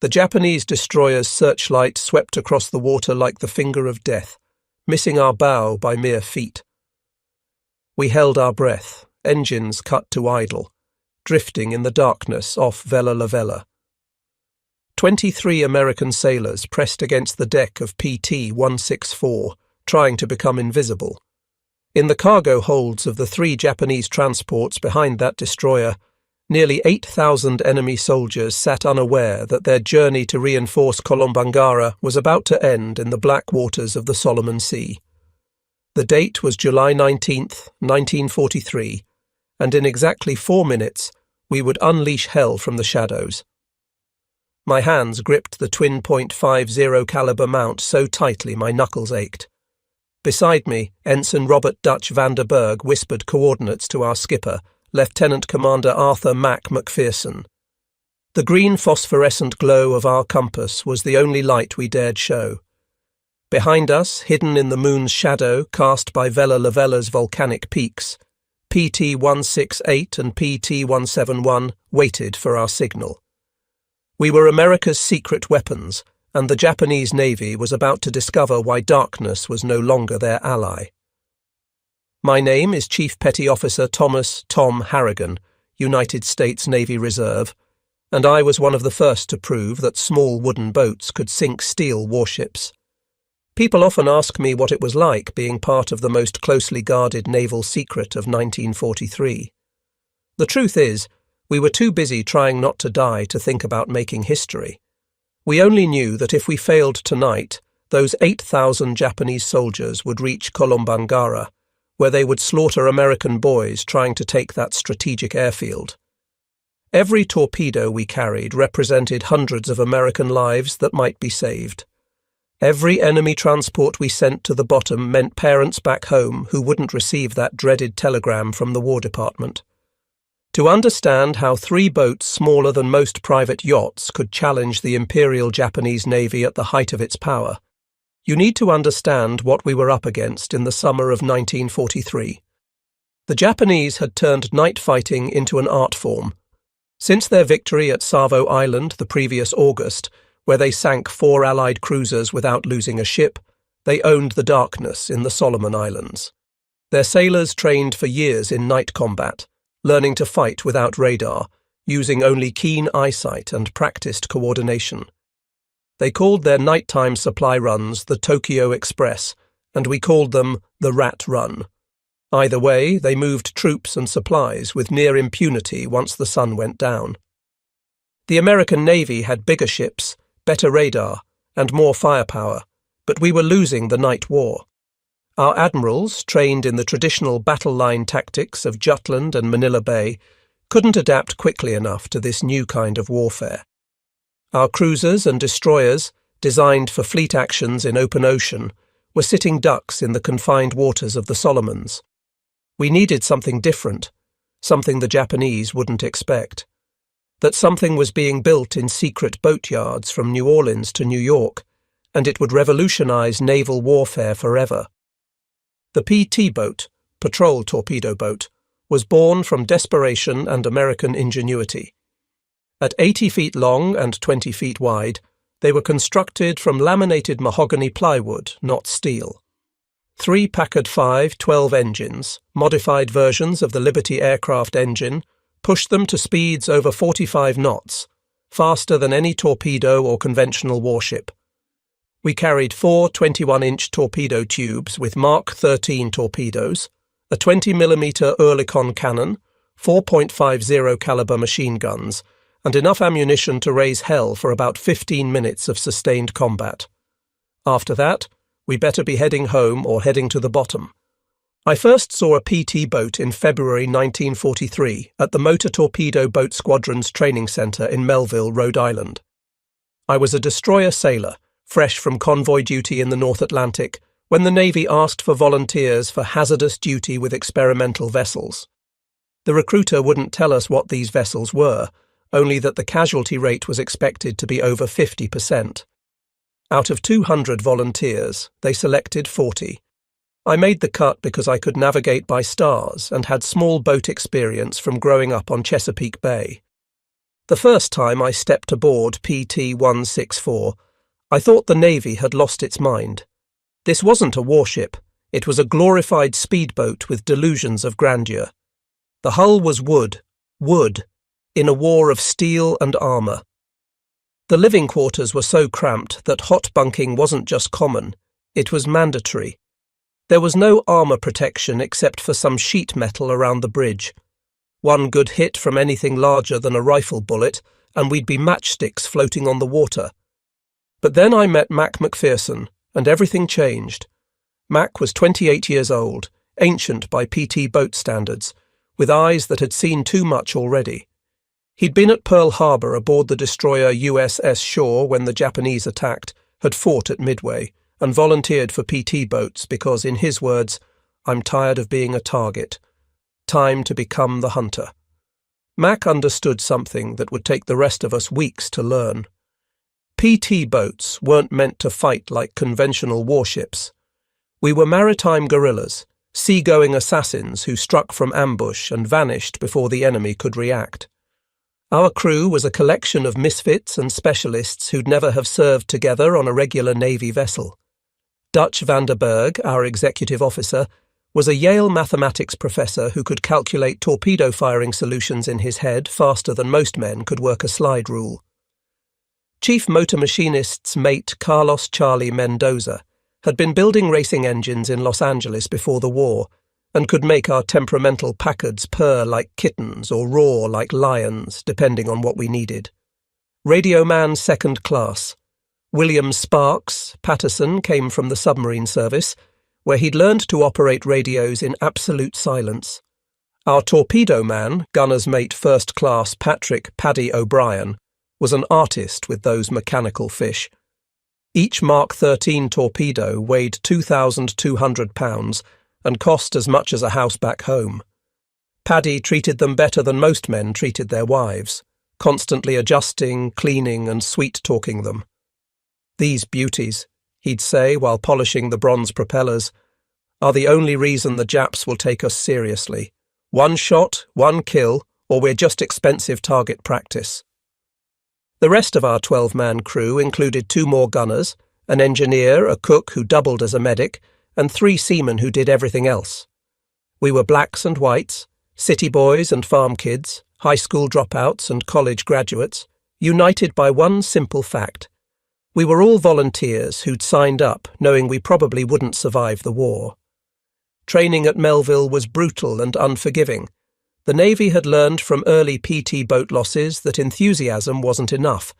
The Japanese destroyer's searchlight swept across the water like the finger of death, missing our bow by mere feet. We held our breath, engines cut to idle, drifting in the darkness off Vela La Vela. 23 American sailors pressed against the deck of PT-164, trying to become invisible. In the cargo holds of the 3 Japanese transports behind that destroyer, nearly 8,000 enemy soldiers sat unaware that their journey to reinforce Kolombangara was about to end in the black waters of the Solomon Sea. The date was July 19th, 1943, and in exactly 4 minutes we would unleash hell from the shadows. My hands gripped the twin .50 caliber mount so tightly my knuckles ached. Beside me, Ensign Robert Dutch van der Berg whispered coordinates to our skipper, Lieutenant Commander Arthur Mac McPherson. The green phosphorescent glow of our compass was the only light we dared show. Behind us, hidden in the moon's shadow cast by Vela La Vela's volcanic peaks, PT-168 and PT-171 waited for our signal. We were America's secret weapons, and the Japanese Navy was about to discover why darkness was no longer their ally. My name is Chief Petty Officer Thomas Tom Harrigan, United States Navy Reserve, and I was one of the first to prove that small wooden boats could sink steel warships. People often ask me what it was like being part of the most closely guarded naval secret of 1943. The truth is, we were too busy trying not to die to think about making history. We only knew that if we failed tonight, those 8,000 Japanese soldiers would reach Kolombangara, where they would slaughter American boys trying to take that strategic airfield. Every torpedo we carried represented hundreds of American lives that might be saved. Every enemy transport we sent to the bottom meant parents back home who wouldn't receive that dreaded telegram from the War Department. To understand how 3 boats smaller than most private yachts could challenge the Imperial Japanese Navy at the height of its power, you need to understand what we were up against in the summer of 1943. The Japanese had turned night fighting into an art form. Since their victory at Savo Island the previous August, where they sank 4 Allied cruisers without losing a ship, they owned the darkness in the Solomon Islands. Their sailors trained for years in night combat, learning to fight without radar, using only keen eyesight and practiced coordination. They called their nighttime supply runs the Tokyo Express, and we called them the Rat Run. Either way, they moved troops and supplies with near impunity once the sun went down. The American Navy had bigger ships, better radar, and more firepower, but we were losing the night war. Our admirals, trained in the traditional battle line tactics of Jutland and Manila Bay, couldn't adapt quickly enough to this new kind of warfare. Our cruisers and destroyers, designed for fleet actions in open ocean, were sitting ducks in the confined waters of the Solomons. We needed something different, something the Japanese wouldn't expect. That something was being built in secret boatyards from New Orleans to New York, and it would revolutionize naval warfare forever. The PT boat, patrol torpedo boat, was born from desperation and American ingenuity. At 80 feet long and 20 feet wide, they were constructed from laminated mahogany plywood, not steel. 3 Packard 5 12 engines, modified versions of the Liberty aircraft engine, pushed them to speeds over 45 knots, faster than any torpedo or conventional warship. We carried 4 21-inch torpedo tubes with Mark 13 torpedoes, a 20mm Oerlikon cannon, 4.50 caliber machine guns, and enough ammunition to raise hell for about 15 minutes of sustained combat. After that, we better be heading home or heading to the bottom. I first saw a PT boat in February 1943 at the Motor Torpedo Boat Squadron's training centre in Melville, Rhode Island. I was a destroyer sailor, fresh from convoy duty in the North Atlantic, when the Navy asked for volunteers for hazardous duty with experimental vessels. The recruiter wouldn't tell us what these vessels were, only that the casualty rate was expected to be over 50%. Out of 200 volunteers, they selected 40. I made the cut because I could navigate by stars and had small boat experience from growing up on Chesapeake Bay. The first time I stepped aboard PT-164, I thought the Navy had lost its mind. This wasn't a warship. It was a glorified speedboat with delusions of grandeur. The hull was wood, in a war of steel and armour. The living quarters were so cramped that hot bunking wasn't just common, it was mandatory. There was no armour protection except for some sheet metal around the bridge. One good hit from anything larger than a rifle bullet, and we'd be matchsticks floating on the water. But then I met Mac McPherson, and everything changed. Mac was 28 years old, ancient by PT boat standards, with eyes that had seen too much already. He'd been at Pearl Harbor aboard the destroyer USS Shaw when the Japanese attacked, had fought at Midway, and volunteered for PT boats because, in his words, "I'm tired of being a target. Time to become the hunter." Mac understood something that would take the rest of us weeks to learn. PT boats weren't meant to fight like conventional warships. We were maritime guerrillas, seagoing assassins who struck from ambush and vanished before the enemy could react. Our crew was a collection of misfits and specialists who'd never have served together on a regular Navy vessel. Dutch van der Berg, our executive officer, was a Yale mathematics professor who could calculate torpedo firing solutions in his head faster than most men could work a slide rule. Chief Motor Machinist's mate Carlos Charlie Mendoza had been building racing engines in Los Angeles before the war, and could make our temperamental Packards purr like kittens or roar like lions, depending on what we needed. Radio man second class. William Sparks Patterson came from the submarine service, where he'd learned to operate radios in absolute silence. Our torpedo man, gunner's mate first class Patrick Paddy O'Brien, was an artist with those mechanical fish. Each Mark 13 torpedo weighed 2,200 pounds and cost as much as a house back home. Paddy treated them better than most men treated their wives, constantly adjusting, cleaning and sweet-talking them. "These beauties," he'd say while polishing the bronze propellers, "are the only reason the Japs will take us seriously. One shot, one kill, or we're just expensive target practice." The rest of our 12-man crew included 2 more gunners, an engineer, a cook who doubled as a medic, and 3 seamen who did everything else. We were blacks and whites, city boys and farm kids, high school dropouts and college graduates, united by one simple fact. We were all volunteers who'd signed up knowing we probably wouldn't survive the war. Training at Melville was brutal and unforgiving. The Navy had learned from early PT boat losses that enthusiasm wasn't enough.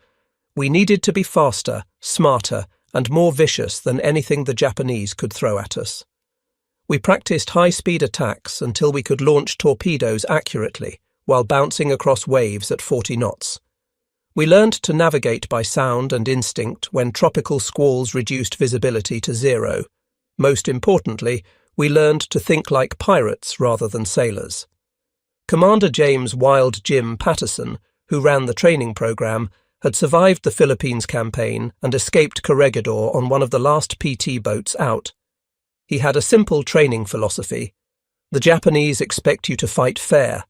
We needed to be faster, smarter, and more vicious than anything the Japanese could throw at us. We practiced high-speed attacks until we could launch torpedoes accurately while bouncing across waves at 40 knots. We learned to navigate by sound and instinct when tropical squalls reduced visibility to 0. Most importantly, we learned to think like pirates rather than sailors. Commander James Wild Jim Patterson, who ran the training program, had survived the Philippines campaign and escaped Corregidor on one of the last PT boats out. He had a simple training philosophy. The Japanese expect you to fight fair.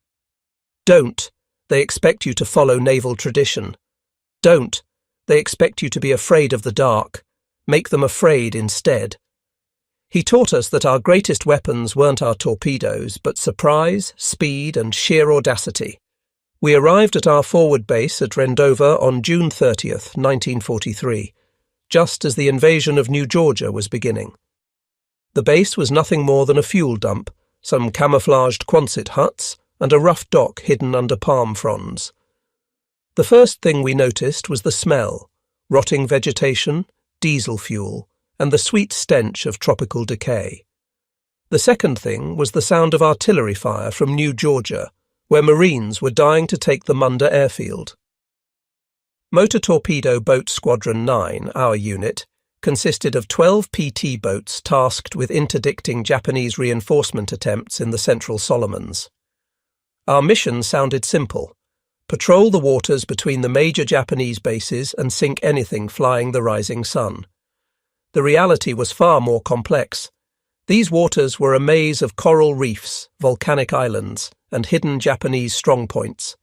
Don't. They expect you to follow naval tradition. Don't. They expect you to be afraid of the dark. Make them afraid instead. He taught us that our greatest weapons weren't our torpedoes, but surprise, speed, and sheer audacity. We arrived at our forward base at Rendova on June 30th, 1943, just as the invasion of New Georgia was beginning. The base was nothing more than a fuel dump, some camouflaged Quonset huts, and a rough dock hidden under palm fronds. The first thing we noticed was the smell: rotting vegetation, diesel fuel, and the sweet stench of tropical decay. The second thing was the sound of artillery fire from New Georgia, where Marines were dying to take the Munda airfield. Motor Torpedo Boat Squadron 9, our unit, consisted of 12 PT boats tasked with interdicting Japanese reinforcement attempts in the Central Solomons. Our mission sounded simple: patrol the waters between the major Japanese bases and sink anything flying the rising sun. The reality was far more complex. These waters were a maze of coral reefs, volcanic islands, and hidden Japanese strongpoints.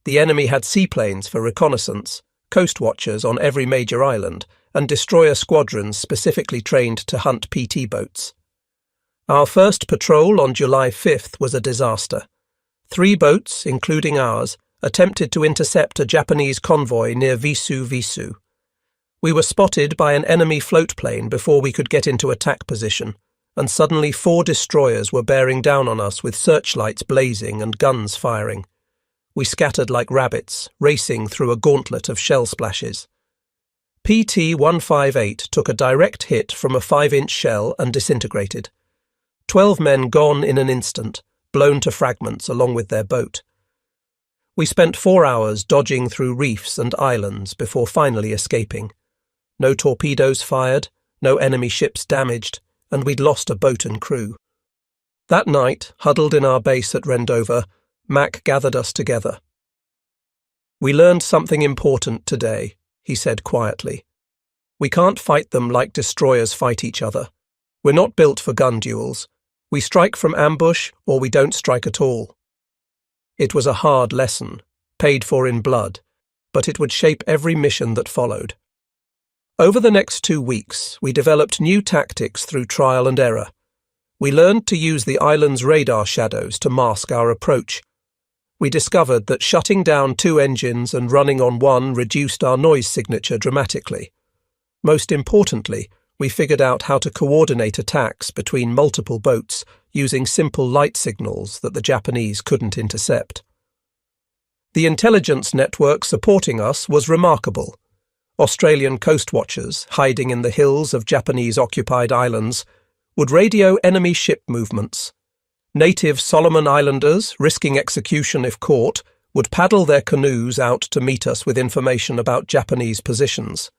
The enemy had seaplanes for reconnaissance, coast watchers on every major island, and destroyer squadrons specifically trained to hunt PT boats. Our first patrol on July 5th was a disaster. 3 boats, including ours, attempted to intercept a Japanese convoy near Visu. We were spotted by an enemy float plane before we could get into attack position, and suddenly 4 destroyers were bearing down on us with searchlights blazing and guns firing. We scattered like rabbits, racing through a gauntlet of shell splashes. PT-158 took a direct hit from a 5-inch shell and disintegrated. 12 men gone in an instant, blown to fragments along with their boat. We spent 4 hours dodging through reefs and islands before finally escaping. No torpedoes fired, no enemy ships damaged, and we'd lost a boat and crew. That night, huddled in our base at Rendova, Mac gathered us together. "We learned something important today," he said quietly. "We can't fight them like destroyers fight each other. We're not built for gun duels. We strike from ambush or we don't strike at all." It was a hard lesson, paid for in blood, but it would shape every mission that followed. Over the next 2 weeks, we developed new tactics through trial and error. We learned to use the island's radar shadows to mask our approach. We discovered that shutting down 2 engines and running on one reduced our noise signature dramatically. Most importantly, we figured out how to coordinate attacks between multiple boats using simple light signals that the Japanese couldn't intercept. The intelligence network supporting us was remarkable. Australian coast watchers, hiding in the hills of Japanese-occupied islands, would radio enemy ship movements. Native Solomon Islanders, risking execution if caught, would paddle their canoes out to meet us with information about Japanese positions.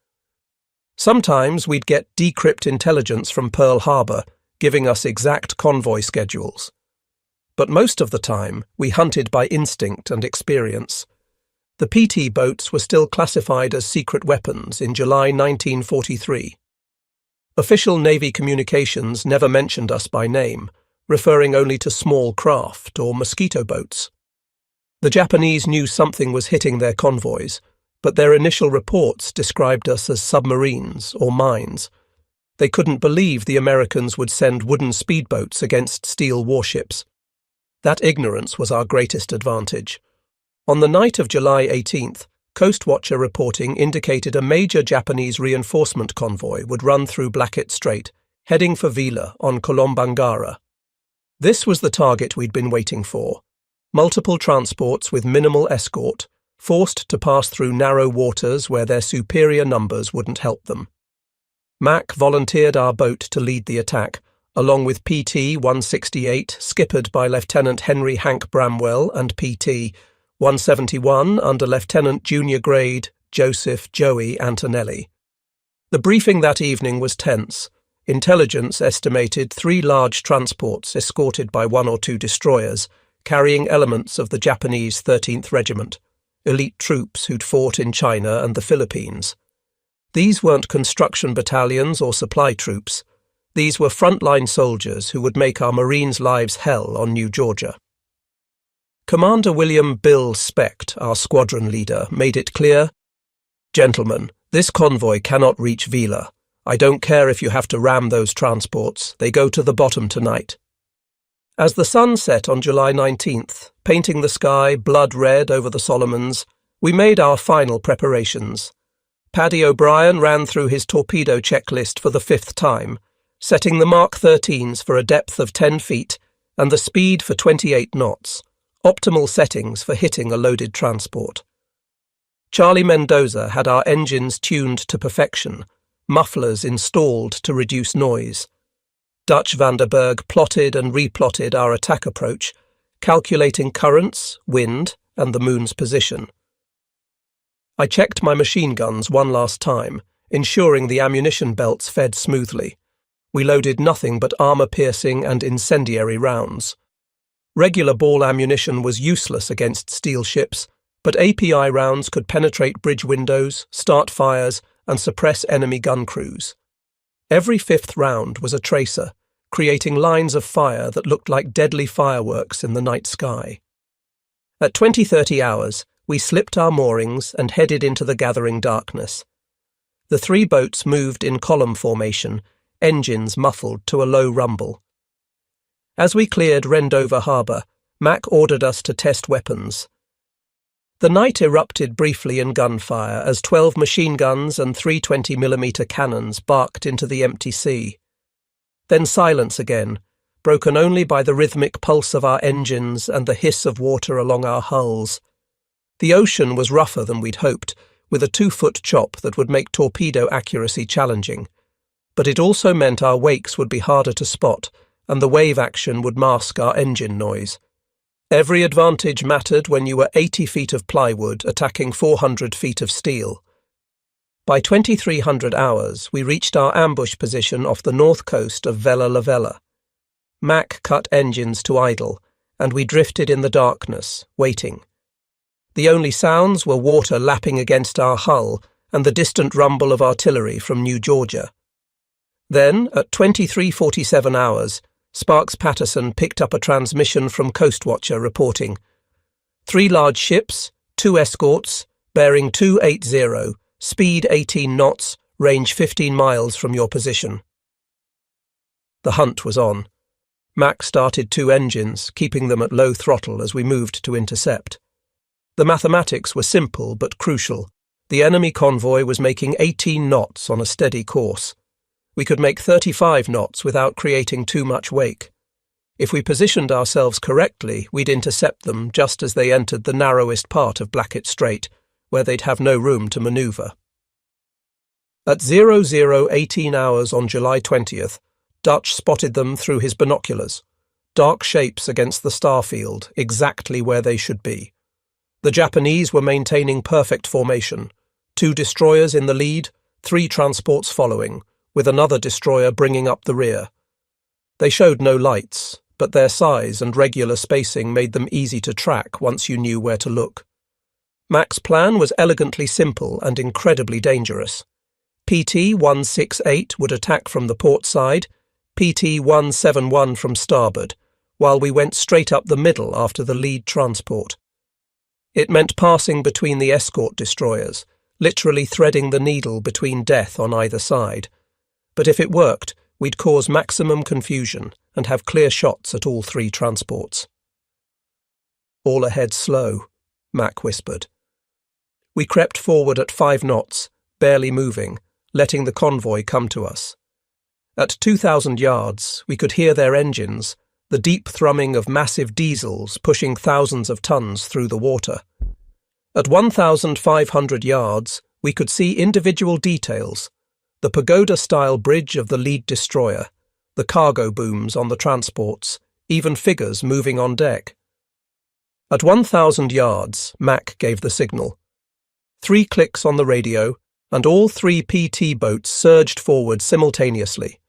Sometimes we'd get decrypt intelligence from Pearl Harbor, giving us exact convoy schedules. But most of the time, we hunted by instinct and experience. The PT boats were still classified as secret weapons in July 1943. Official Navy communications never mentioned us by name, referring only to small craft or mosquito boats. The Japanese knew something was hitting their convoys, but their initial reports described us as submarines or mines. They couldn't believe the Americans would send wooden speedboats against steel warships. That ignorance was our greatest advantage. On the night of July 18th, Coast Watcher reporting indicated a major Japanese reinforcement convoy would run through Blackett Strait, heading for Vila on Kolombangara. This was the target we'd been waiting for. Multiple transports with minimal escort, forced to pass through narrow waters where their superior numbers wouldn't help them. Mac volunteered our boat to lead the attack, along with PT-168, skippered by Lieutenant Henry Hank Bramwell, and PT-171 under Lieutenant Junior Grade Joseph Joey Antonelli. The briefing that evening was tense. Intelligence estimated 3 large transports escorted by 1 or 2 destroyers, carrying elements of the Japanese 13th Regiment, elite troops who'd fought in China and the Philippines. These weren't construction battalions or supply troops. These were frontline soldiers who would make our Marines' lives hell on New Georgia. Commander William Bill Specht, our squadron leader, made it clear, "Gentlemen, this convoy cannot reach Vila. I don't care if you have to ram those transports. They go to the bottom tonight." As the sun set on July 19th, painting the sky blood red over the Solomons, we made our final preparations. Paddy O'Brien ran through his torpedo checklist for the 5th time, setting the Mark 13s for a depth of 10 feet and the speed for 28 knots, optimal settings for hitting a loaded transport. Charlie Mendoza had our engines tuned to perfection, mufflers installed to reduce noise. Dutch Vanderberg plotted and replotted our attack approach, calculating currents, wind, and the moon's position. I checked my machine guns one last time, ensuring the ammunition belts fed smoothly. We loaded nothing but armor-piercing and incendiary rounds. Regular ball ammunition was useless against steel ships, but API rounds could penetrate bridge windows, start fires, and suppress enemy gun crews. Every 5th round was a tracer, creating lines of fire that looked like deadly fireworks in the night sky. At 20-30 hours, we slipped our moorings and headed into the gathering darkness. The 3 boats moved in column formation, engines muffled to a low rumble. As we cleared Rendover Harbour, Mac ordered us to test weapons. The night erupted briefly in gunfire as 12 machine guns and 3 20mm cannons barked into the empty sea. Then silence again, broken only by the rhythmic pulse of our engines and the hiss of water along our hulls. The ocean was rougher than we'd hoped, with a 2-foot chop that would make torpedo accuracy challenging. But it also meant our wakes would be harder to spot, and the wave action would mask our engine noise. Every advantage mattered when you were 80 feet of plywood attacking 400 feet of steel. By 2300 hours, we reached our ambush position off the north coast of Vella La Vella. Mac cut engines to idle, and we drifted in the darkness, waiting. The only sounds were water lapping against our hull and the distant rumble of artillery from New Georgia. Then, at 23:47 hours, Sparks Patterson picked up a transmission from Coastwatcher reporting, 3 large ships, 2 escorts, bearing 280, speed 18 knots, range 15 miles from your position. The hunt was on. Mac started 2 engines, keeping them at low throttle as we moved to intercept. The mathematics were simple but crucial. The enemy convoy was making 18 knots on a steady course. We could make 35 knots without creating too much wake. If we positioned ourselves correctly, we'd intercept them just as they entered the narrowest part of Blackett Strait, where they'd have no room to manoeuvre. At 00:18 hours on July 20th, Dutch spotted them through his binoculars. Dark shapes against the starfield, exactly where they should be. The Japanese were maintaining perfect formation, 2 destroyers in the lead, 3 transports following, with another destroyer bringing up the rear. They showed no lights, but their size and regular spacing made them easy to track once you knew where to look. Mac's plan was elegantly simple and incredibly dangerous. PT-168 would attack from the port side, PT-171 from starboard, while we went straight up the middle after the lead transport. It meant passing between the escort destroyers, literally threading the needle between death on either side. But if it worked, we'd cause maximum confusion and have clear shots at all 3 transports. "All ahead slow," Mac whispered. We crept forward at 5 knots, barely moving, letting the convoy come to us. At 2,000 yards, we could hear their engines, the deep thrumming of massive diesels pushing thousands of tons through the water. At 1,500 yards, we could see individual details: the pagoda-style bridge of the lead destroyer, the cargo booms on the transports, even figures moving on deck. At 1,000 yards, Mac gave the signal. 3 clicks on the radio, and all 3 PT boats surged forward simultaneously.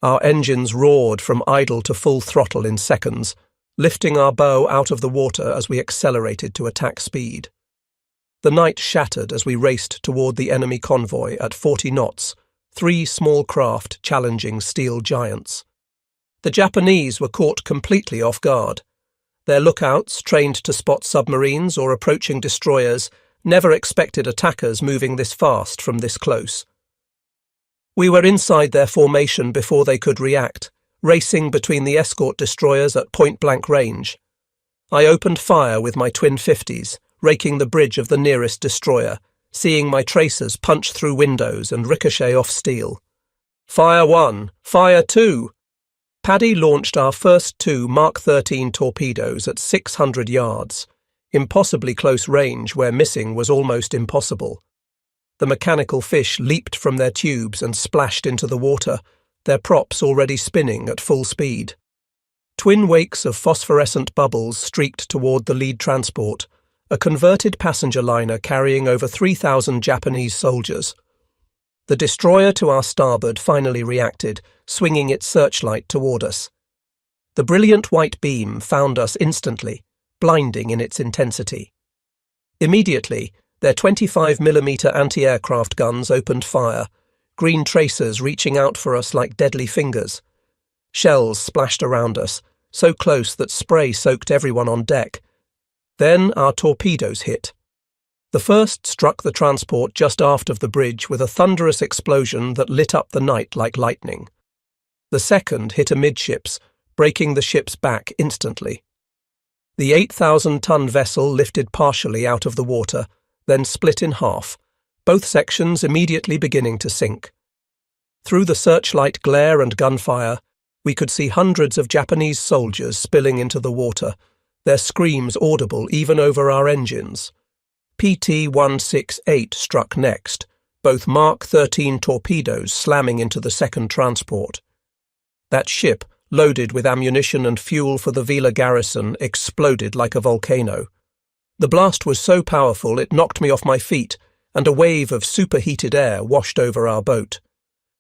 Our engines roared from idle to full throttle in seconds, lifting our bow out of the water as we accelerated to attack speed. The night shattered as we raced toward the enemy convoy at 40 knots, 3 small craft challenging steel giants. The Japanese were caught completely off guard. Their lookouts, trained to spot submarines or approaching destroyers, never expected attackers moving this fast from this close. We were inside their formation before they could react, racing between the escort destroyers at point-blank range. I opened fire with my twin 50s, raking the bridge of the nearest destroyer, seeing my tracers punch through windows and ricochet off steel. "Fire 1! Fire 2! Paddy launched our first 2 Mark 13 torpedoes at 600 yards, impossibly close range where missing was almost impossible. The mechanical fish leaped from their tubes and splashed into the water, their props already spinning at full speed. Twin wakes of phosphorescent bubbles streaked toward the lead transport, a converted passenger liner carrying over 3,000 Japanese soldiers. The destroyer to our starboard finally reacted, swinging its searchlight toward us. The brilliant white beam found us instantly, blinding in its intensity. Immediately, their 25mm anti-aircraft guns opened fire, green tracers reaching out for us like deadly fingers. Shells splashed around us, so close that spray soaked everyone on deck. Then our torpedoes hit. The first struck the transport just aft of the bridge with a thunderous explosion that lit up the night like lightning. The second hit amidships, breaking the ship's back instantly. The 8,000-ton vessel lifted partially out of the water, then split in half, both sections immediately beginning to sink. Through the searchlight glare and gunfire, we could see hundreds of Japanese soldiers spilling into the water, their screams audible even over our engines. PT-168 struck next, both Mark 13 torpedoes slamming into the second transport. That ship, loaded with ammunition and fuel for the Vila garrison, exploded like a volcano. The blast was so powerful it knocked me off my feet, and a wave of superheated air washed over our boat.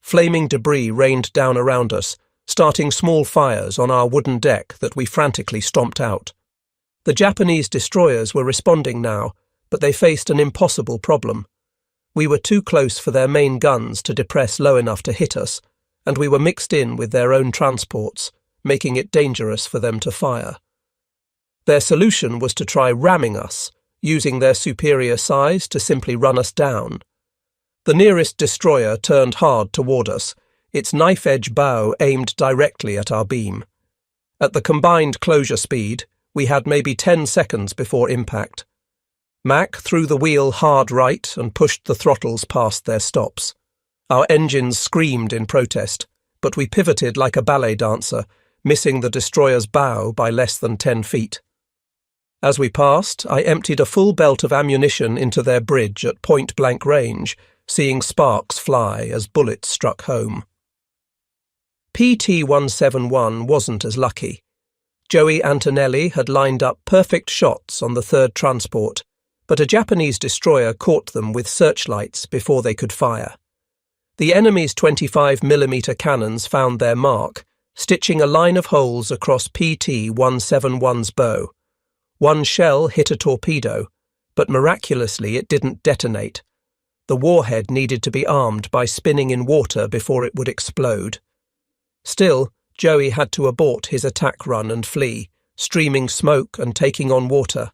Flaming debris rained down around us, starting small fires on our wooden deck that we frantically stomped out. The Japanese destroyers were responding now, but they faced an impossible problem. We were too close for their main guns to depress low enough to hit us, and we were mixed in with their own transports, making it dangerous for them to fire. Their solution was to try ramming us, using their superior size to simply run us down. The nearest destroyer turned hard toward us, its knife-edge bow aimed directly at our beam. At the combined closure speed, we had maybe 10 seconds before impact. Mac threw the wheel hard right and pushed the throttles past their stops. Our engines screamed in protest, but we pivoted like a ballet dancer, missing the destroyer's bow by less than 10 feet. As we passed, I emptied a full belt of ammunition into their bridge at point-blank range, seeing sparks fly as bullets struck home. PT-171 wasn't as lucky. Joey Antonelli had lined up perfect shots on the third transport, but a Japanese destroyer caught them with searchlights before they could fire. The enemy's 25mm cannons found their mark, stitching a line of holes across PT-171's bow. One shell hit a torpedo, but miraculously it didn't detonate. The warhead needed to be armed by spinning in water before it would explode. Still, Joey had to abort his attack run and flee, streaming smoke and taking on water.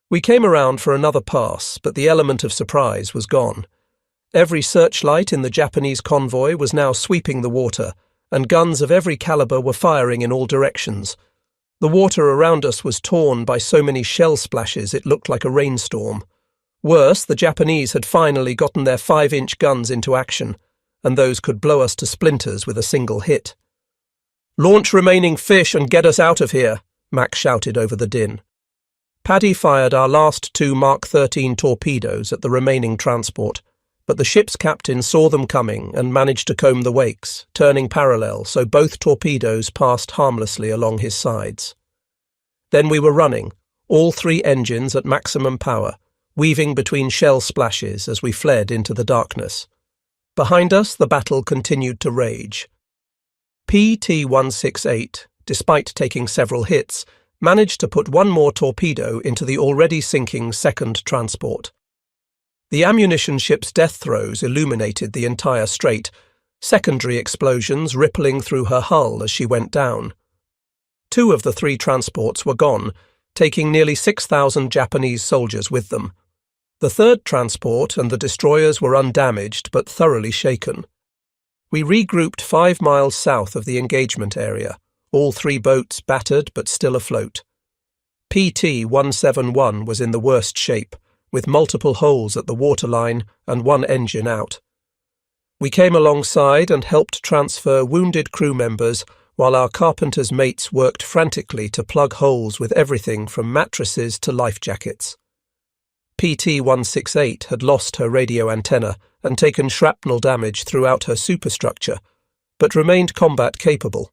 We came around for another pass, but the element of surprise was gone. Every searchlight in the Japanese convoy was now sweeping the water, and guns of every caliber were firing in all directions. The water around us was torn by so many shell splashes it looked like a rainstorm. Worse, the Japanese had finally gotten their 5-inch guns into action, and those could blow us to splinters with a single hit. "Launch remaining fish and get us out of here," Mac shouted over the din. Paddy fired our last 2 Mark 13 torpedoes at the remaining transport, but the ship's captain saw them coming and managed to comb the wakes, turning parallel so both torpedoes passed harmlessly along his sides. Then we were running, all 3 engines at maximum power, weaving between shell splashes as we fled into the darkness. Behind us, the battle continued to rage. PT-168, despite taking several hits, managed to put 1 more torpedo into the already sinking second transport. The ammunition ship's death throes illuminated the entire strait, secondary explosions rippling through her hull as she went down. 2 of the 3 transports were gone, taking nearly 6,000 Japanese soldiers with them. The third transport and the destroyers were undamaged but thoroughly shaken. We regrouped 5 miles south of the engagement area, all 3 boats battered but still afloat. PT-171 was in the worst shape, with multiple holes at the waterline and 1 engine out. We came alongside and helped transfer wounded crew members while our carpenter's mates worked frantically to plug holes with everything from mattresses to life jackets. PT-168 had lost her radio antenna and taken shrapnel damage throughout her superstructure, but remained combat capable.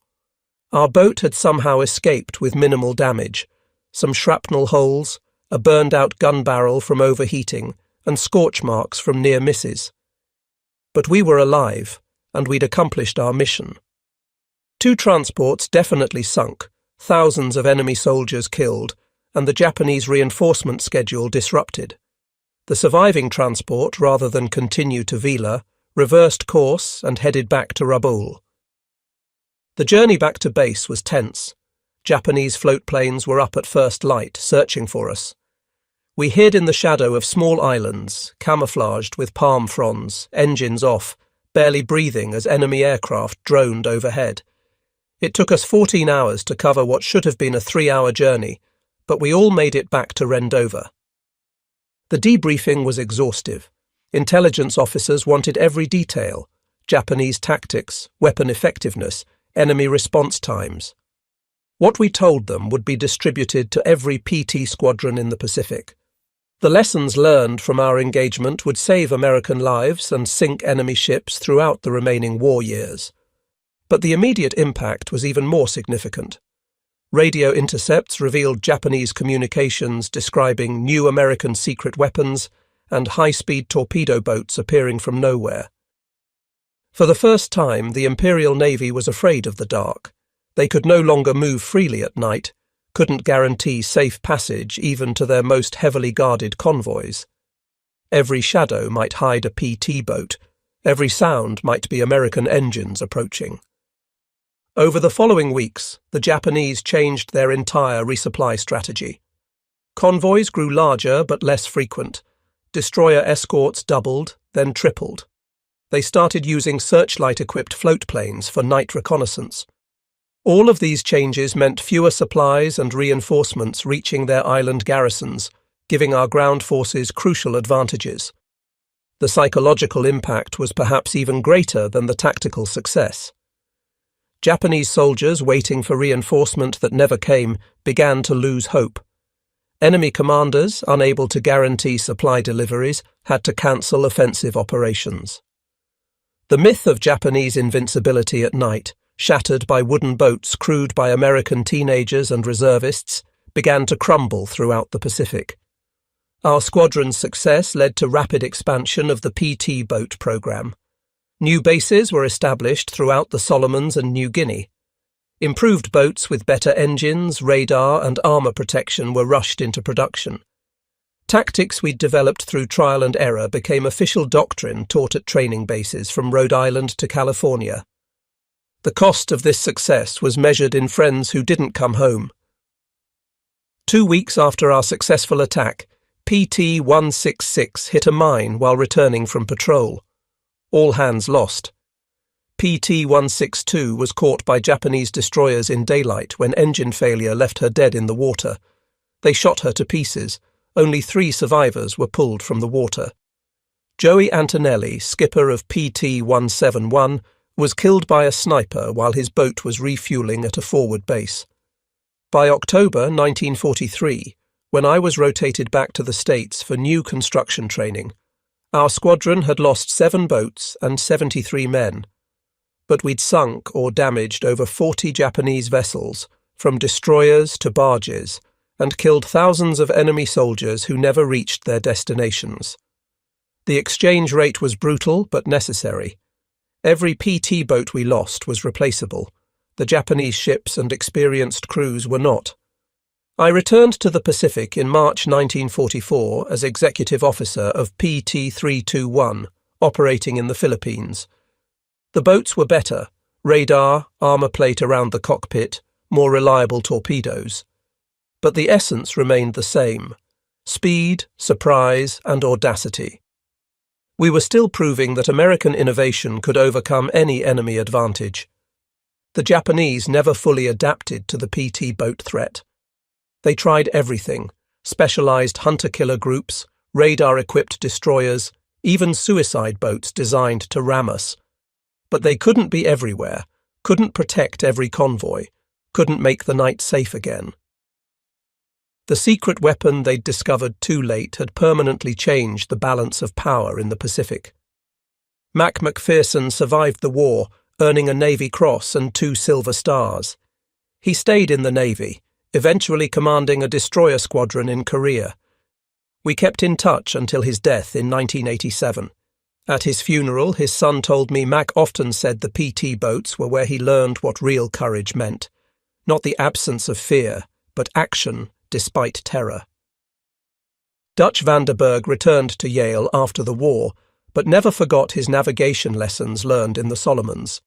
Our boat had somehow escaped with minimal damage, some shrapnel holes, a burned-out gun barrel from overheating, and scorch marks from near misses. But we were alive, and we'd accomplished our mission. 2 transports definitely sunk, thousands of enemy soldiers killed, and the Japanese reinforcement schedule disrupted. The surviving transport, rather than continue to Vila, reversed course and headed back to Rabaul. The journey back to base was tense. Japanese float planes were up at first light, searching for us. We hid in the shadow of small islands, camouflaged with palm fronds, engines off, barely breathing as enemy aircraft droned overhead. It took us 14 hours to cover what should have been a 3-hour journey, but we all made it back to Rendova. The debriefing was exhaustive. Intelligence officers wanted every detail: Japanese tactics, weapon effectiveness, enemy response times. What we told them would be distributed to every PT squadron in the Pacific. The lessons learned from our engagement would save American lives and sink enemy ships throughout the remaining war years. But the immediate impact was even more significant. Radio intercepts revealed Japanese communications describing new American secret weapons and high-speed torpedo boats appearing from nowhere. For the first time, the Imperial Navy was afraid of the dark. They could no longer move freely at night, couldn't guarantee safe passage even to their most heavily guarded convoys. Every shadow might hide a PT boat, every sound might be American engines approaching. Over the following weeks, the Japanese changed their entire resupply strategy. Convoys grew larger but less frequent. Destroyer escorts doubled, then tripled. They started using searchlight-equipped float planes for night reconnaissance. All of these changes meant fewer supplies and reinforcements reaching their island garrisons, giving our ground forces crucial advantages. The psychological impact was perhaps even greater than the tactical success. Japanese soldiers waiting for reinforcement that never came began to lose hope. Enemy commanders, unable to guarantee supply deliveries, had to cancel offensive operations. The myth of Japanese invincibility at night, shattered by wooden boats crewed by American teenagers and reservists, began to crumble throughout the Pacific. Our squadron's success led to rapid expansion of the PT boat program. New bases were established throughout the Solomons and New Guinea. Improved boats with better engines, radar, and armour protection were rushed into production. Tactics we'd developed through trial and error became official doctrine taught at training bases from Rhode Island to California. The cost of this success was measured in friends who didn't come home. 2 weeks after our successful attack, PT-166 hit a mine while returning from patrol. All hands lost. PT-162 was caught by Japanese destroyers in daylight when engine failure left her dead in the water. They shot her to pieces. Only 3 survivors were pulled from the water. Joey Antonelli, skipper of PT-171, was killed by a sniper while his boat was refueling at a forward base. By October 1943, when I was rotated back to the States for new construction training, our squadron had lost 7 boats and 73 men. But we'd sunk or damaged over 40 Japanese vessels, from destroyers to barges, and killed thousands of enemy soldiers who never reached their destinations. The exchange rate was brutal but necessary. Every PT boat we lost was replaceable. The Japanese ships and experienced crews were not. I returned to the Pacific in March 1944 as executive officer of PT-321, operating in the Philippines. The boats were better: radar, armour plate around the cockpit, more reliable torpedoes. But the essence remained the same: speed, surprise, and audacity. We were still proving that American innovation could overcome any enemy advantage. The Japanese never fully adapted to the PT boat threat. They tried everything: specialized hunter-killer groups, radar-equipped destroyers, even suicide boats designed to ram us. But they couldn't be everywhere, couldn't protect every convoy, couldn't make the night safe again. The secret weapon they'd discovered too late had permanently changed the balance of power in the Pacific. Mac McPherson survived the war, earning a Navy Cross and 2 Silver Stars. He stayed in the Navy, eventually commanding a destroyer squadron in Korea. We kept in touch until his death in 1987. At his funeral, his son told me Mac often said the PT boats were where he learned what real courage meant. Not the absence of fear, but action despite terror. Dutch Vanderberg returned to Yale after the war, but never forgot his navigation lessons learned in the Solomons.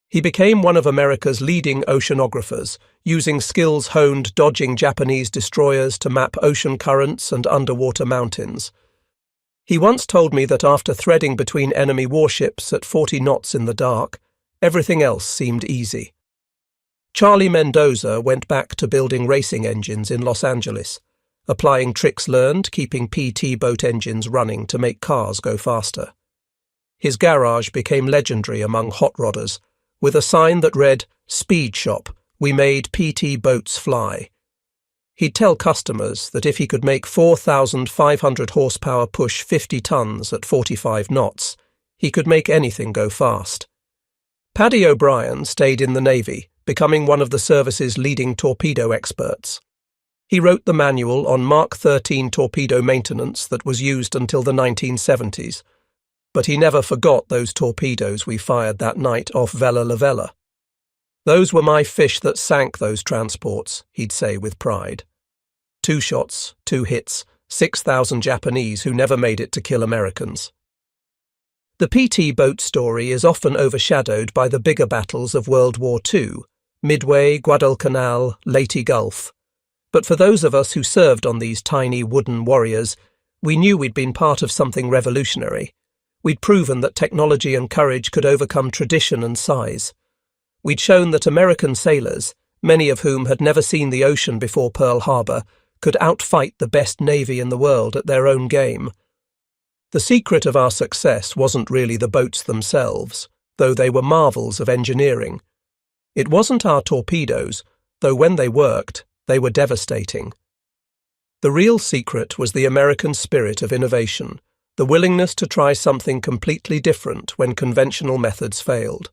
He became one of America's leading oceanographers, using skills honed dodging Japanese destroyers to map ocean currents and underwater mountains. He once told me that after threading between enemy warships at 40 knots in the dark, everything else seemed easy. Charlie Mendoza went back to building racing engines in Los Angeles, applying tricks learned, keeping PT boat engines running to make cars go faster. His garage became legendary among hot rodders, with a sign that read, "Speed Shop, we made PT boats fly." He'd tell customers that if he could make 4,500 horsepower push 50 tons at 45 knots, he could make anything go fast. Paddy O'Brien stayed in the Navy, becoming one of the service's leading torpedo experts. He wrote the manual on Mark 13 torpedo maintenance that was used until the 1970s, but he never forgot those torpedoes we fired that night off Vela La Vela. "Those were my fish that sank those transports," he'd say with pride. 2 shots, 2 hits, 6,000 Japanese who never made it to kill Americans. The PT boat story is often overshadowed by the bigger battles of World War II, Midway, Guadalcanal, Leyte Gulf. But for those of us who served on these tiny wooden warriors, we knew we'd been part of something revolutionary. We'd proven that technology and courage could overcome tradition and size. We'd shown that American sailors, many of whom had never seen the ocean before Pearl Harbor, could outfight the best navy in the world at their own game. The secret of our success wasn't really the boats themselves, though they were marvels of engineering. It wasn't our torpedoes, though when they worked, they were devastating. The real secret was the American spirit of innovation, the willingness to try something completely different when conventional methods failed.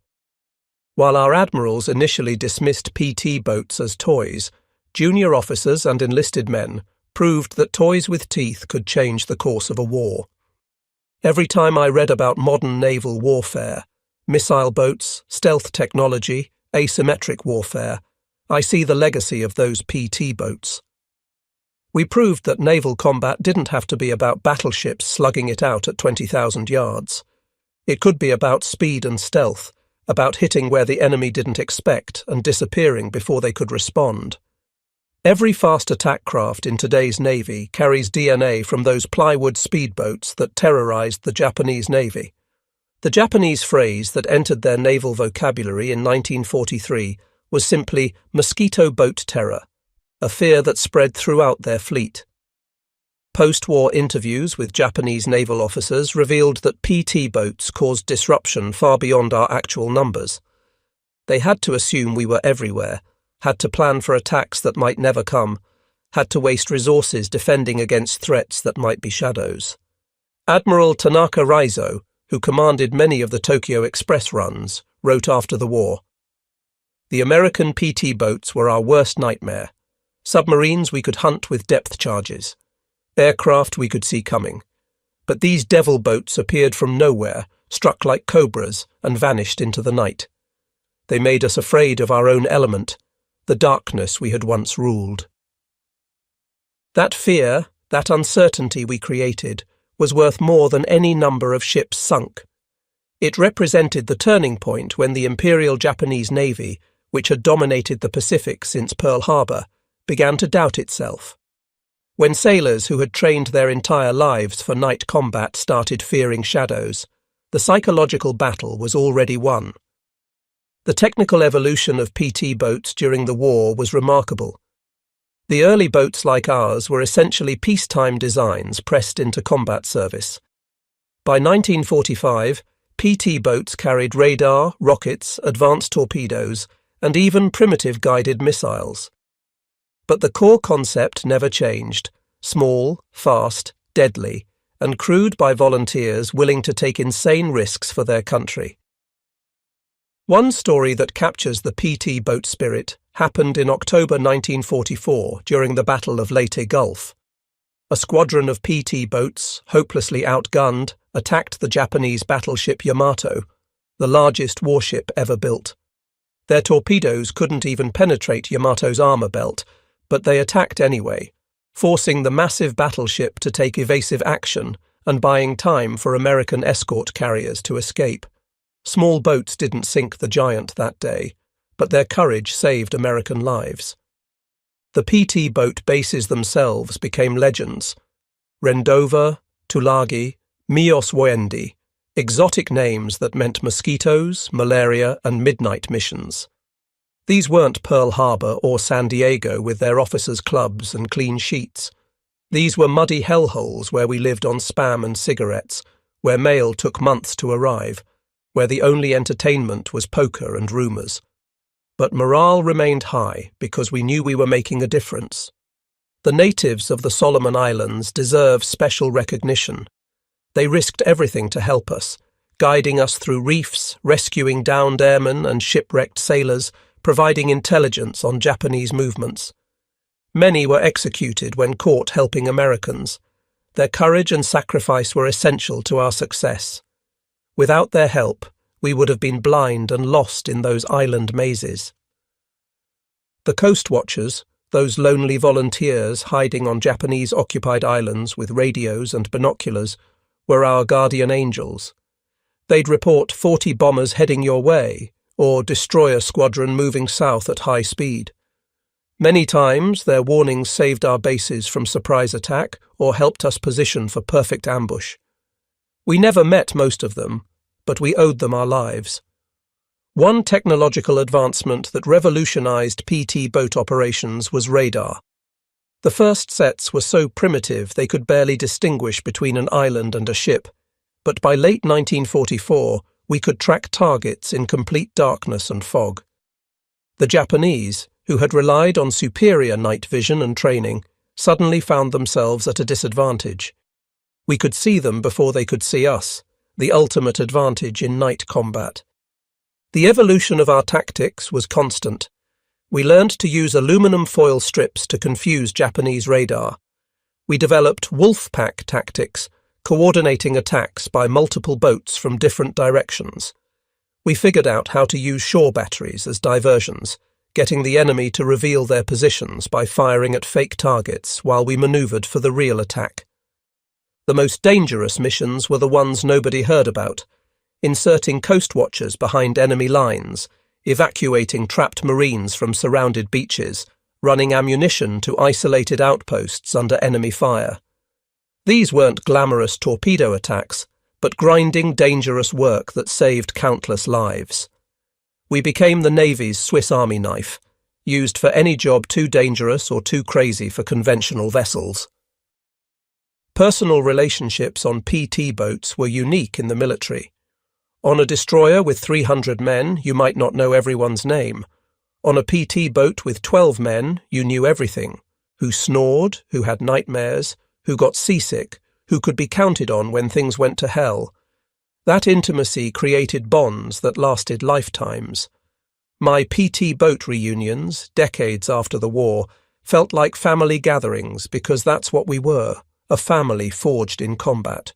While our admirals initially dismissed PT boats as toys, junior officers and enlisted men proved that toys with teeth could change the course of a war. Every time I read about modern naval warfare, missile boats, stealth technology, asymmetric warfare, I see the legacy of those PT boats. We proved that naval combat didn't have to be about battleships slugging it out at 20,000 yards. It could be about speed and stealth, about hitting where the enemy didn't expect and disappearing before they could respond. Every fast attack craft in today's Navy carries DNA from those plywood speedboats that terrorized the Japanese Navy. The Japanese phrase that entered their naval vocabulary in 1943 was simply mosquito boat terror, a fear that spread throughout their fleet. Post-war interviews with Japanese naval officers revealed that PT boats caused disruption far beyond our actual numbers. They had to assume we were everywhere, had to plan for attacks that might never come, had to waste resources defending against threats that might be shadows. Admiral Tanaka Raizo, who commanded many of the Tokyo Express runs, wrote after the war, "The American PT boats were our worst nightmare. Submarines we could hunt with depth charges. Aircraft we could see coming. But these devil boats appeared from nowhere, struck like cobras, and vanished into the night. They made us afraid of our own element, the darkness we had once ruled." That fear, that uncertainty we created, was worth more than any number of ships sunk. It represented the turning point when the Imperial Japanese Navy, which had dominated the Pacific since Pearl Harbor, began to doubt itself. When sailors who had trained their entire lives for night combat started fearing shadows, the psychological battle was already won. The technical evolution of PT boats during the war was remarkable. The early boats like ours were essentially peacetime designs pressed into combat service. By 1945, PT boats carried radar, rockets, advanced torpedoes, and even primitive guided missiles. But the core concept never changed: small, fast, deadly, and crewed by volunteers willing to take insane risks for their country. One story that captures the PT boat spirit happened in October 1944 during the Battle of Leyte Gulf. A squadron of PT boats, hopelessly outgunned, attacked the Japanese battleship Yamato, the largest warship ever built. Their torpedoes couldn't even penetrate Yamato's armor belt, but they attacked anyway, forcing the massive battleship to take evasive action and buying time for American escort carriers to escape. Small boats didn't sink the giant that day, but their courage saved American lives. The PT boat bases themselves became legends. Rendova, Tulagi, Mios Woendi, exotic names that meant mosquitoes, malaria, and midnight missions. These weren't Pearl Harbor or San Diego with their officers' clubs and clean sheets. These were muddy hellholes where we lived on Spam and cigarettes, where mail took months to arrive, where the only entertainment was poker and rumours. But morale remained high because we knew we were making a difference. The natives of the Solomon Islands deserve special recognition. They risked everything to help us, guiding us through reefs, rescuing downed airmen and shipwrecked sailors, providing intelligence on Japanese movements. Many were executed when caught helping Americans. Their courage and sacrifice were essential to our success. Without their help, we would have been blind and lost in those island mazes. The coast watchers, those lonely volunteers hiding on Japanese-occupied islands with radios and binoculars, were our guardian angels. They'd report 40 bombers heading your way, or destroyer squadron moving south at high speed. Many times their warnings saved our bases from surprise attack or helped us position for perfect ambush. We never met most of them, but we owed them our lives. One technological advancement that revolutionized PT boat operations was radar. The first sets were so primitive they could barely distinguish between an island and a ship, but by late 1944 we could track targets in complete darkness and fog. The Japanese, who had relied on superior night vision and training, suddenly found themselves at a disadvantage. We could see them before they could see us, the ultimate advantage in night combat. The evolution of our tactics was constant. We learned to use aluminum foil strips to confuse Japanese radar. We developed wolf pack tactics, coordinating attacks by multiple boats from different directions. We figured out how to use shore batteries as diversions, getting the enemy to reveal their positions by firing at fake targets while we manoeuvred for the real attack. The most dangerous missions were the ones nobody heard about, inserting coast watchers behind enemy lines, evacuating trapped Marines from surrounded beaches, running ammunition to isolated outposts under enemy fire. These weren't glamorous torpedo attacks, but grinding, dangerous work that saved countless lives. We became the Navy's Swiss Army knife, used for any job too dangerous or too crazy for conventional vessels. Personal relationships on PT boats were unique in the military. On a destroyer with 300 men, you might not know everyone's name. On a PT boat with 12 men, you knew everything: who snored, who had nightmares, who got seasick, who could be counted on when things went to hell. That intimacy created bonds that lasted lifetimes. My PT boat reunions, decades after the war, felt like family gatherings because that's what we were, a family forged in combat.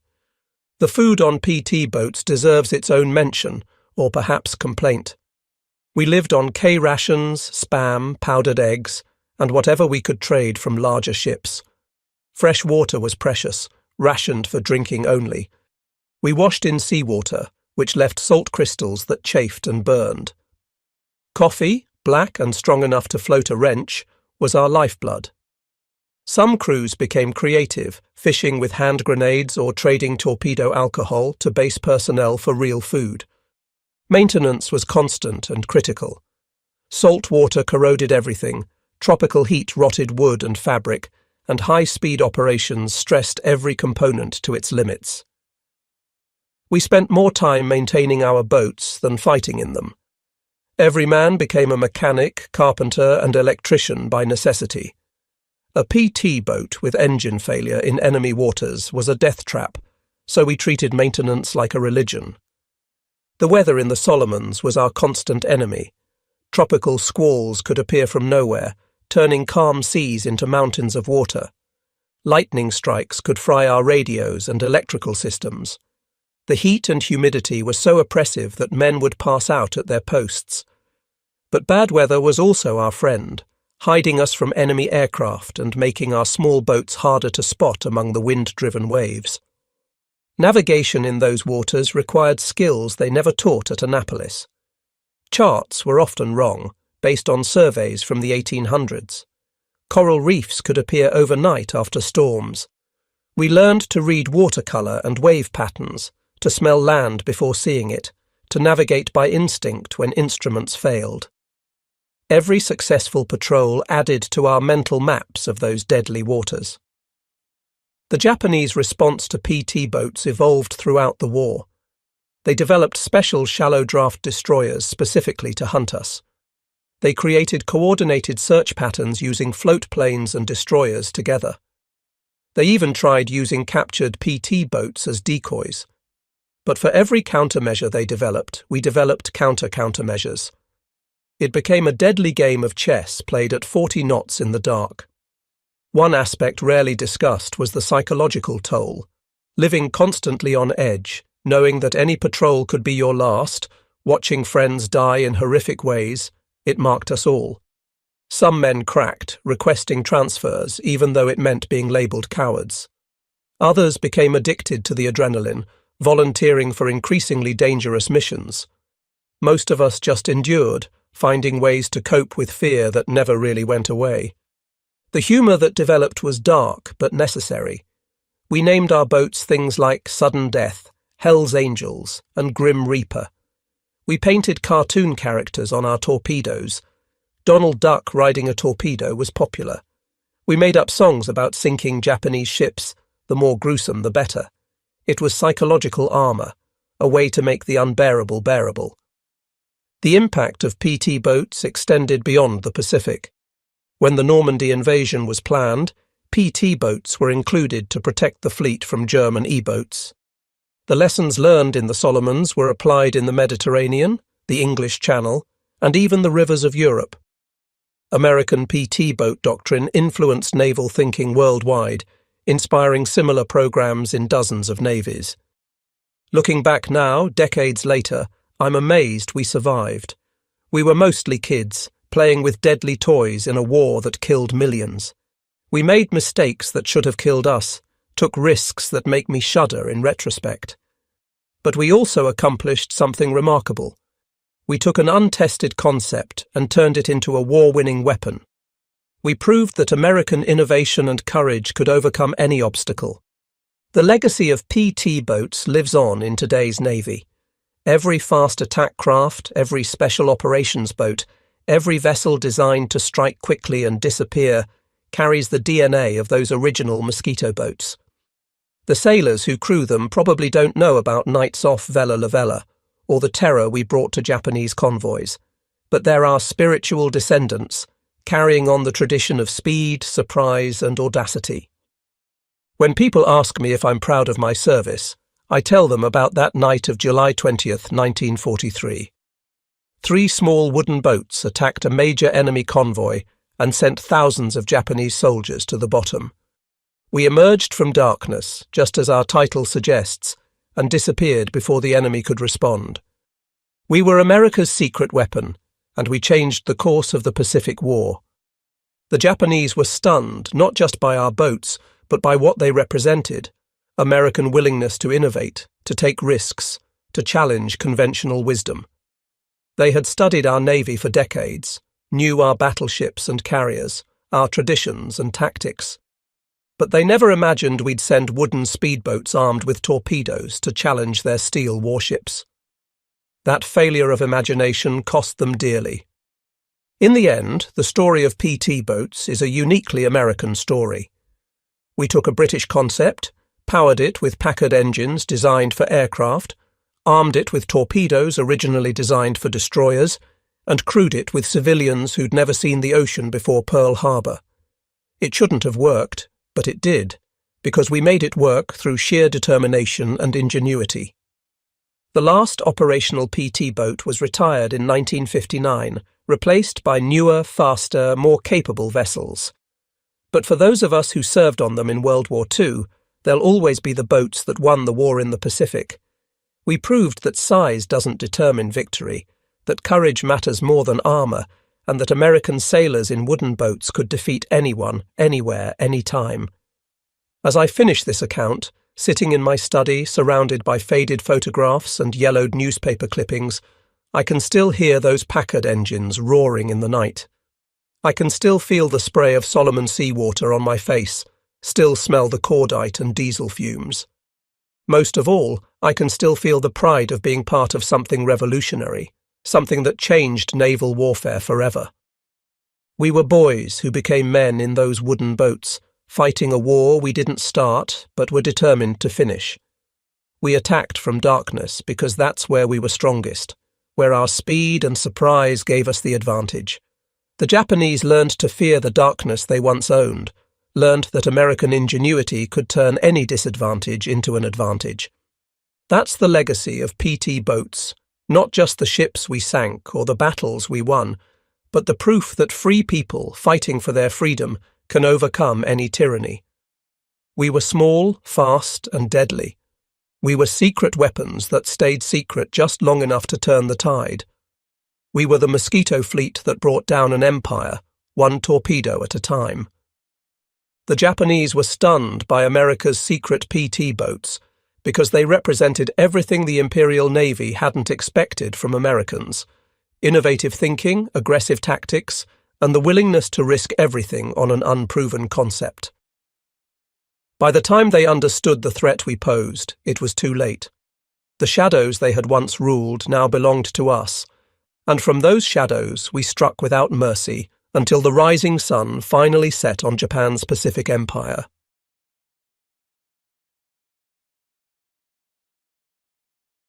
The food on PT boats deserves its own mention, or perhaps complaint. We lived on K rations, spam, powdered eggs, and whatever we could trade from larger ships. Fresh water was precious, rationed for drinking only. We washed in seawater, which left salt crystals that chafed and burned. Coffee, black and strong enough to float a wrench, was our lifeblood. Some crews became creative, fishing with hand grenades or trading torpedo alcohol to base personnel for real food. Maintenance was constant and critical. Salt water corroded everything, tropical heat rotted wood and fabric, and high-speed operations stressed every component to its limits. We spent more time maintaining our boats than fighting in them. Every man became a mechanic, carpenter, and electrician by necessity. A PT boat with engine failure in enemy waters was a death trap, so we treated maintenance like a religion. The weather in the Solomons was our constant enemy. Tropical squalls could appear from nowhere, turning calm seas into mountains of water. Lightning strikes could fry our radios and electrical systems. The heat and humidity were so oppressive that men would pass out at their posts. But bad weather was also our friend, hiding us from enemy aircraft and making our small boats harder to spot among the wind-driven waves. Navigation in those waters required skills they never taught at Annapolis. Charts were often wrong, based on surveys from the 1800s. Coral reefs could appear overnight after storms. We learned to read watercolour and wave patterns, to smell land before seeing it, to navigate by instinct when instruments failed. Every successful patrol added to our mental maps of those deadly waters. The Japanese response to PT boats evolved throughout the war. They developed special shallow-draft destroyers specifically to hunt us. They created coordinated search patterns using float planes and destroyers together. They even tried using captured PT boats as decoys. But for every countermeasure they developed, we developed countermeasures. It became a deadly game of chess played at 40 knots in the dark. One aspect rarely discussed was the psychological toll. Living constantly on edge, knowing that any patrol could be your last, watching friends die in horrific ways, it marked us all. Some men cracked, requesting transfers even though it meant being labelled cowards. Others became addicted to the adrenaline, volunteering for increasingly dangerous missions. Most of us just endured, finding ways to cope with fear that never really went away. The humour that developed was dark but necessary. We named our boats things like Sudden Death, Hell's Angels, and Grim Reaper. We painted cartoon characters on our torpedoes. Donald Duck riding a torpedo was popular. We made up songs about sinking Japanese ships, the more gruesome the better. It was psychological armour, a way to make the unbearable bearable. The impact of PT boats extended beyond the Pacific. When the Normandy invasion was planned, PT boats were included to protect the fleet from German E-boats. The lessons learned in the Solomons were applied in the Mediterranean, the English Channel, and even the rivers of Europe. American PT boat doctrine influenced naval thinking worldwide, inspiring similar programs in dozens of navies. Looking back now, decades later, I'm amazed we survived. We were mostly kids, playing with deadly toys in a war that killed millions. We made mistakes that should have killed us, took risks that make me shudder in retrospect. But we also accomplished something remarkable. We took an untested concept and turned it into a war-winning weapon. We proved that American innovation and courage could overcome any obstacle. The legacy of PT boats lives on in today's Navy. Every fast attack craft, every special operations boat, every vessel designed to strike quickly and disappear carries the DNA of those original mosquito boats. The sailors who crew them probably don't know about Nights Off Vela La Vela or the terror we brought to Japanese convoys, but they're our spiritual descendants, carrying on the tradition of speed, surprise, and audacity. When people ask me if I'm proud of my service, I tell them about that night of July 20th, 1943. 3 small wooden boats attacked a major enemy convoy and sent thousands of Japanese soldiers to the bottom. We emerged from darkness, just as our title suggests, and disappeared before the enemy could respond. We were America's secret weapon, and we changed the course of the Pacific War. The Japanese were stunned not just by our boats, but by what they represented: American willingness to innovate, to take risks, to challenge conventional wisdom. They had studied our navy for decades, knew our battleships and carriers, our traditions and tactics. But they never imagined we'd send wooden speedboats armed with torpedoes to challenge their steel warships. That failure of imagination cost them dearly. In the end, the story of PT boats is a uniquely American story. We took a British concept, powered it with Packard engines designed for aircraft, armed it with torpedoes originally designed for destroyers, and crewed it with civilians who'd never seen the ocean before Pearl Harbor. It shouldn't have worked, but it did, because we made it work through sheer determination and ingenuity. The last operational PT boat was retired in 1959, replaced by newer, faster, more capable vessels. But for those of us who served on them in World War II, they'll always be the boats that won the war in the Pacific. We proved that size doesn't determine victory, that courage matters more than armour, and that American sailors in wooden boats could defeat anyone, anywhere, anytime. As I finish this account, Sitting in my study, surrounded by faded photographs and yellowed newspaper clippings, I can still hear those Packard engines roaring in the night. I can still feel the spray of Solomon seawater on my face, still smell the cordite and diesel fumes. Most of all, I can still feel the pride of being part of something revolutionary, something that changed naval warfare forever. We were boys who became men in those wooden boats, fighting a war we didn't start but were determined to finish. We attacked from darkness because that's where we were strongest, where our speed and surprise gave us the advantage. The Japanese learned to fear the darkness they once owned, learned that American ingenuity could turn any disadvantage into an advantage. That's the legacy of PT boats, not just the ships we sank or the battles we won, but the proof that free people fighting for their freedom can overcome any tyranny. We were small, fast, and deadly. We were secret weapons that stayed secret just long enough to turn the tide. We were the mosquito fleet that brought down an empire, one torpedo at a time. The Japanese were stunned by America's secret PT boats because they represented everything the Imperial Navy hadn't expected from Americans: innovative thinking, aggressive tactics, and the willingness to risk everything on an unproven concept. By the time they understood the threat we posed, it was too late. The shadows they had once ruled now belonged to us, and from those shadows we struck without mercy until the rising sun finally set on Japan's Pacific Empire.